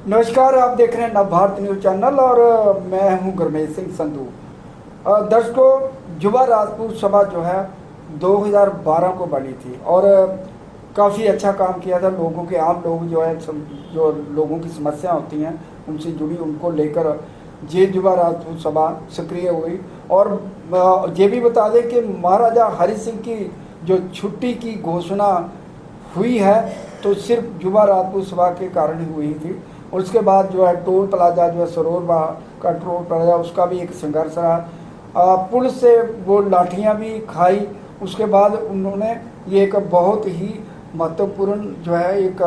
नमस्कार, आप देख रहे हैं नवभारत न्यूज चैनल और मैं हूं गुरमेज सिंह संधू। दर्शकों, युवा राजपूत सभा जो है 2012 को बनी थी और काफ़ी अच्छा काम किया था। लोगों के आम लोग जो है जो लोगों की समस्या होती हैं उनसे जुड़ी, उनको लेकर ये युवा राजपूत सभा सक्रिय हुई। और ये भी बता दें कि महाराजा हरि सिंह की जो छुट्टी की घोषणा हुई है तो सिर्फ युवा राजपूत सभा के कारण ही हुई थी। और उसके बाद जो है टोल प्लाजा जो है सरोवर का टोल प्लाजा, उसका भी एक संघर्ष रहा। पुलिस से वो लाठियां भी खाई। उसके बाद उन्होंने ये एक बहुत ही महत्वपूर्ण जो है एक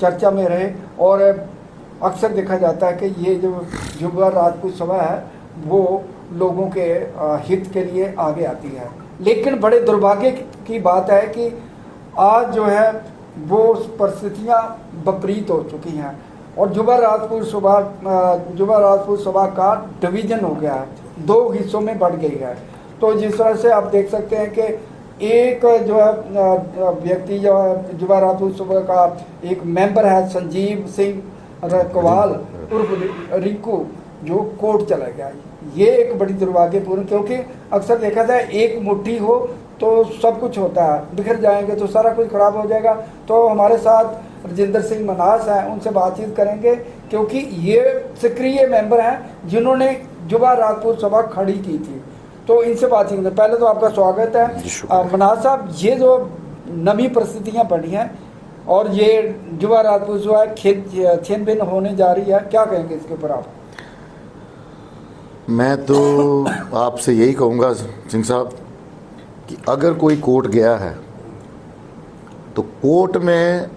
चर्चा में रहे। और अक्सर देखा जाता है कि ये जो युवा राजपूत सभा है वो लोगों के हित के लिए आगे आती है। लेकिन बड़े दुर्भाग्य की बात है कि आज जो है वो परिस्थितियाँ विपरीत हो चुकी हैं और युवा राजपूत सभा का डिवीजन हो गया है, 2 हिस्सों में बढ़ गई है। तो जिस तरह से आप देख सकते हैं कि एक जो है व्यक्ति जो है युवा राजपूत सभा का एक मेंबर है संजीव सिंह रकवाल उर्फ रिंकू, जो कोर्ट चला गया। ये एक बड़ी दुर्भाग्यपूर्ण, क्योंकि अक्सर देखा जाए एक मुट्ठी हो तो सब कुछ होता है, बिखर जाएंगे तो सारा कुछ खराब हो जाएगा। तो हमारे साथ राजेंद्र सिंह मनास हैं, उनसे बातचीत करेंगे क्योंकि ये सक्रिय मेंबर हैं जिन्होंने युवा राजपूत सभा खड़ी की थी। तो इनसे बातचीत करें। पहले तो आपका स्वागत है मनास साहब। ये जो नवी परिस्थितियाँ बनी हैं और ये युवा राजपूत सभा छीन भिन्न होने जा रही है, क्या कहेंगे इसके ऊपर आप? मैं तो आपसे यही कहूँगा सिंह साहब कि अगर कोई कोर्ट गया है तो कोर्ट में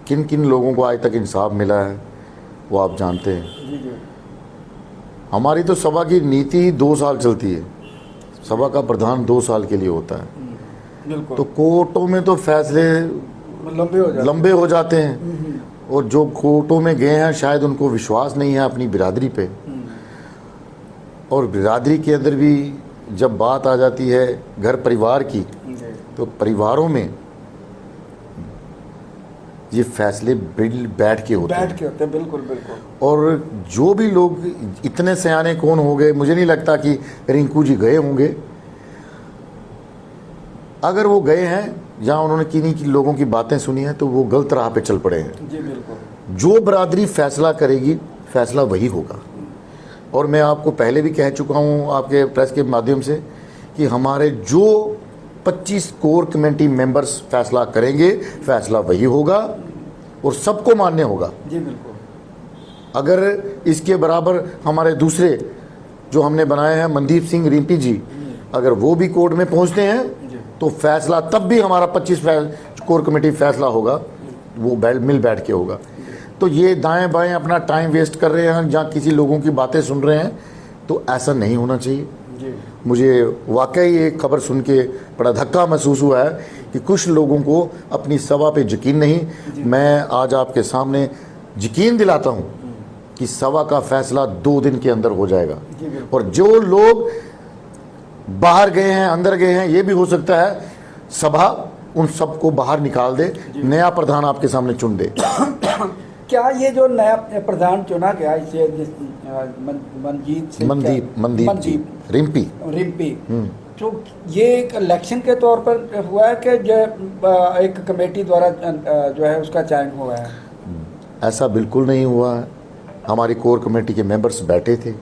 किन किन लोगों को आज तक इंसाफ मिला है वो आप जानते हैं। हमारी तो सभा की नीति 2 साल चलती है, सभा का प्रधान 2 साल के लिए होता है। तो कोर्टों में तो फैसले लंबे हो जाते हैं और जो कोर्टों में गए हैं शायद उनको विश्वास नहीं है अपनी बिरादरी पे। और बिरादरी के अंदर भी जब बात आ जाती है घर परिवार की, तो परिवारों में ये फैसले बैठ के होते हैं। बिल्कुल बिल्कुल। और जो भी लोग इतने सयाने कौन हो गए, मुझे नहीं लगता कि रिंकू जी गए होंगे। अगर वो गए हैं जहाँ उन्होंने किन्हीं की लोगों की बातें सुनी हैं तो वो गलत राह पे चल पड़े हैं। जी बिल्कुल। जो बरादरी फैसला करेगी फैसला वही होगा। और मैं आपको पहले भी कह चुका हूँ आपके प्रेस के माध्यम से कि हमारे जो 25 कोर कमेटी मेंबर्स फैसला करेंगे फैसला वही होगा और सबको मान्य होगा। जी बिल्कुल। अगर इसके बराबर हमारे दूसरे जो हमने बनाए हैं मनदीप सिंह रिंपी जी, अगर वो भी कोर्ट में पहुंचते हैं तो फैसला तब भी हमारा 25 कोर कमेटी फैसला होगा, वो मिल बैठ के होगा। तो ये दाएं बाएं अपना टाइम वेस्ट कर रहे हैं जहाँ किसी लोगों की बातें सुन रहे हैं, तो ऐसा नहीं होना चाहिए। जी। मुझे वाकई ये खबर सुन के बड़ा धक्का महसूस हुआ है कि कुछ लोगों को अपनी सभा पे यकीन नहीं। मैं आज आपके सामने यकीन दिलाता हूँ कि सभा का फैसला 2 दिन के अंदर हो जाएगा। और जो लोग बाहर गए हैं अंदर गए हैं, ये भी हो सकता है सभा उन सबको बाहर निकाल दे, नया प्रधान आपके सामने चुन दे। क्या ये जो नया प्रधान चुना गया इसे मनदीप रिम्पी, तो ये एक इलेक्शन के तौर पर हुआ है कि जो एक कमेटी द्वारा जो है उसका चयन हुआ है? ऐसा बिल्कुल नहीं हुआ है। हमारी कोर कमेटी के मेंबर्स बैठे थे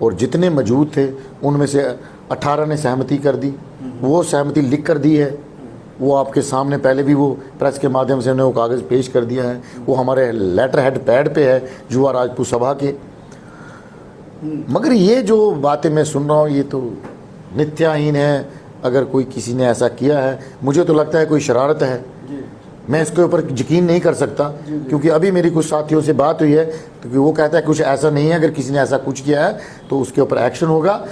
और जितने मौजूद थे उनमें से 18 ने सहमति कर दी। वो सहमति लिख कर दी है, वो आपके सामने पहले भी वो प्रेस के माध्यम से हमने वो कागज़ पेश कर दिया है। वो हमारे लेटर हेड पैड पे है युवा राजपूत सभा के। मगर ये जो बातें मैं सुन रहा हूँ ये तो नित्याहीन है। अगर कोई किसी ने ऐसा किया है, मुझे तो लगता है कोई शरारत है। मैं इसके ऊपर यकीन नहीं कर सकता क्योंकि अभी मेरी कुछ साथियों से बात हुई है क्योंकि वो कहता है कुछ ऐसा नहीं है, अगर किसी ने ऐसा कुछ किया है तो उसके ऊपर एक्शन होगा।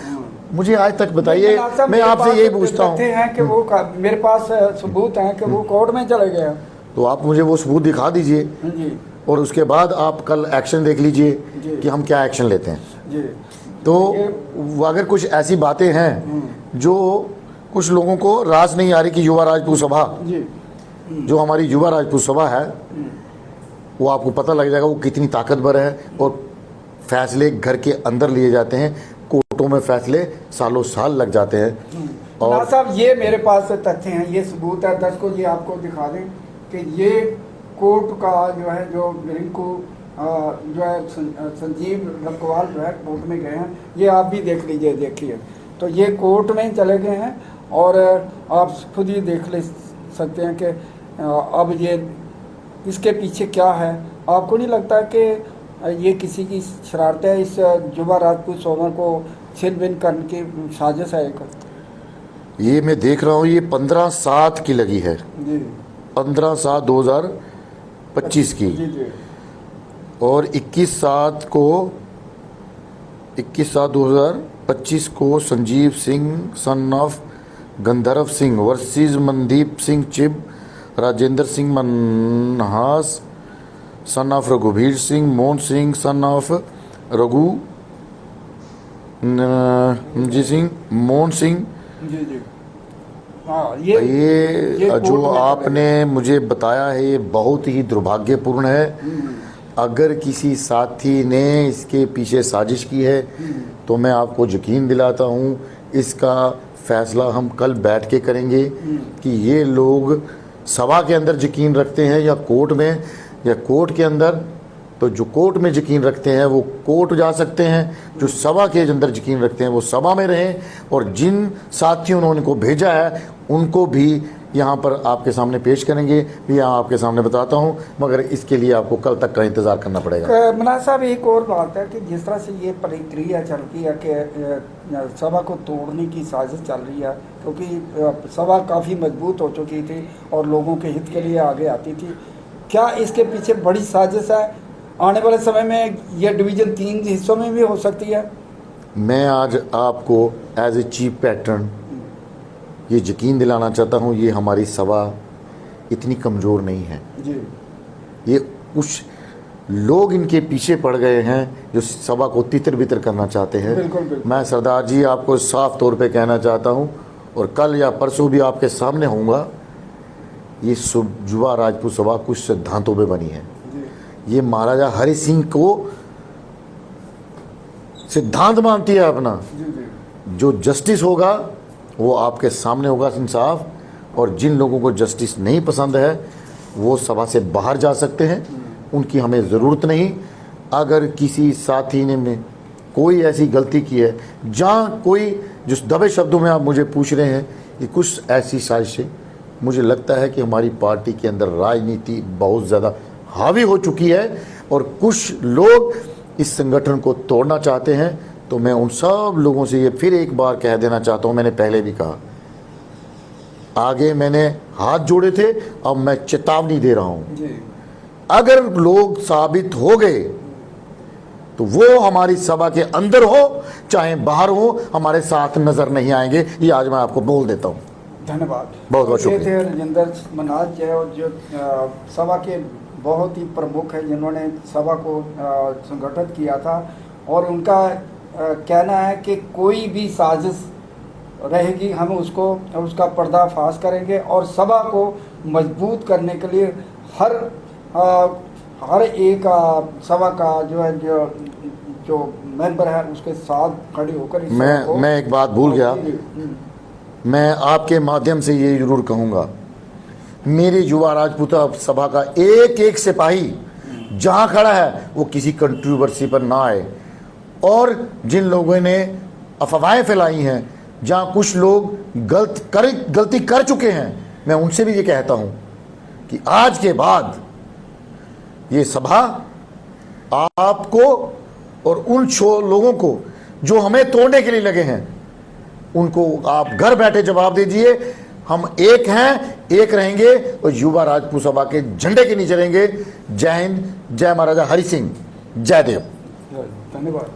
मुझे आज तक बताइए, मैं आपसे यही पूछता हूँ कि वो मेरे पास सबूत हैं कि वो कोर्ट में चले गए, तो आप मुझे वो सबूत दिखा दीजिए और उसके बाद आप कल एक्शन देख लीजिए कि हम क्या एक्शन लेते हैं। तो अगर कुछ ऐसी बातें हैं जो कुछ लोगों को रास नहीं आ रही कि युवा राजपूत सभा, जो हमारी युवा राजपूत सभा है, वो आपको पता लग जाएगा वो कितनी ताकतवर है। और फैसले घर के अंदर लिए जाते हैं, कोर्टों में फैसले सालों साल लग जाते हैं। और साहब ये मेरे पास तथ्य हैं, ये सबूत है, दर्शकों ये आपको दिखा दें कि ये कोर्ट का जो है, जो रिंकू जो है संजीव लकवाल जो है कोर्ट में गए हैं, ये आप भी देख लीजिए, देखिए तो ये कोर्ट में ही चले गए हैं। और आप खुद ही देख ले सकते हैं कि अब ये इसके पीछे क्या है। आपको नहीं लगता कि ये किसी की शरारत है, इस जुबा राजपूत सोमर को छिन-भिन करने की साजिश है एक? ये मैं देख रहा हूँ, ये 15/7 की लगी है जी, 15/7/2025 की। जी जी। और 21/7/2025 को Sanjeev Singh son of Gandharva Singh versus Mandeep Singh Chib, Rajendra Singh Manhas son of रघुवीर सिंह, मोहन सिंह सन ऑफ रघु जी सिंह, मोहन सिंह। जी जी। हाँ, ये जो कोर्ट में आपने मुझे बताया है ये बहुत ही दुर्भाग्यपूर्ण है। अगर किसी साथी ने इसके पीछे साजिश की है तो मैं आपको यकीन दिलाता हूँ इसका फैसला हम कल बैठ के करेंगे कि ये लोग सभा के अंदर यकीन रखते हैं या कोर्ट में, या कोर्ट के अंदर। तो जो कोर्ट में यकीन रखते हैं वो कोर्ट जा सकते हैं, जो सभा के अंदर यकीन रखते हैं वो सभा में रहें। और जिन साथियों ने उनको भेजा है उनको भी यहाँ पर आपके सामने पेश करेंगे, यहाँ आपके सामने बताता हूँ, मगर इसके लिए आपको कल तक का इंतज़ार करना पड़ेगा। मनाज साहब एक और बात है कि जिस तरह से ये प्रक्रिया चल रही है कि सभा को तोड़ने की साजिश चल रही है, क्योंकि सभा काफ़ी मजबूत हो चुकी थी और लोगों के हित के लिए आगे आती थी, क्या इसके पीछे बड़ी साजिश है? आने वाले समय में ये डिवीज़न 3 हिस्सों में भी हो सकती है। मैं आज आपको एज ए चीफ पैटर्न ये यकीन दिलाना चाहता हूँ, ये हमारी सभा इतनी कमज़ोर नहीं है जी। ये कुछ लोग इनके पीछे पड़ गए हैं जो सभा को तितर बितर करना चाहते हैं। बिल्कुल, बिल्कुल। मैं सरदार जी आपको साफ तौर पे कहना चाहता हूँ, और कल या परसों भी आपके सामने होऊंगा, ये जुबा राजपूत सभा कुछ सिद्धांतों पे बनी है। ये महाराजा हरि सिंह को सिद्धांत मानती है अपना। जो जस्टिस होगा वो आपके सामने होगा इंसाफ, और जिन लोगों को जस्टिस नहीं पसंद है वो सभा से बाहर जा सकते हैं, उनकी हमें ज़रूरत नहीं। अगर किसी साथी ने कोई ऐसी गलती की है जहाँ कोई, जिस दबे शब्दों में आप मुझे पूछ रहे हैं, ये कुछ ऐसी साजिशें, मुझे लगता है कि हमारी पार्टी के अंदर राजनीति बहुत ज़्यादा हावी हो चुकी है और कुछ लोग इस संगठन को तोड़ना चाहते हैं। तो मैं उन सब लोगों से ये फिर एक बार कह देना चाहता हूँ, मैंने पहले भी कहा, आगे मैंने हाथ जोड़े थे, अब मैं चेतावनी दे रहा हूँ, अगर लोग साबित हो गए तो वो हमारी सभा के अंदर हो चाहे बाहर हो, हमारे साथ नजर नहीं आएंगे। ये आज मैं आपको बोल देता हूँ। धन्यवाद, बहुत बहुत शुक्रिया। ये थे राजेंद्र मनाज जो सभा के बहुत ही प्रमुख है, जिन्होंने सभा को संगठित किया था, और उनका कहना है कि कोई भी साजिश रहेगी हम उसका पर्दाफाश करेंगे और सभा को मजबूत करने के लिए हर एक सभा का जो मेंबर है उसके साथ खड़े होकर मैं एक बात भूल गया, मैं आपके माध्यम से ये जरूर कहूँगा, मेरे युवा राजपूत सभा का एक एक सिपाही जहाँ खड़ा है वो किसी कंट्रोवर्सी पर ना आए, और जिन लोगों ने अफवाहें फैलाई हैं, जहाँ कुछ लोग गलती कर चुके हैं, मैं उनसे भी ये कहता हूँ कि आज के बाद ये सभा आपको और उन लोगों को जो हमें तोड़ने के लिए लगे हैं उनको आप घर बैठे जवाब दीजिए। हम एक हैं, एक रहेंगे और युवा राजपूत सभा के झंडे के नीचे रहेंगे। जय हिंद, जय महाराजा हरि सिंह, जय देव। धन्यवाद।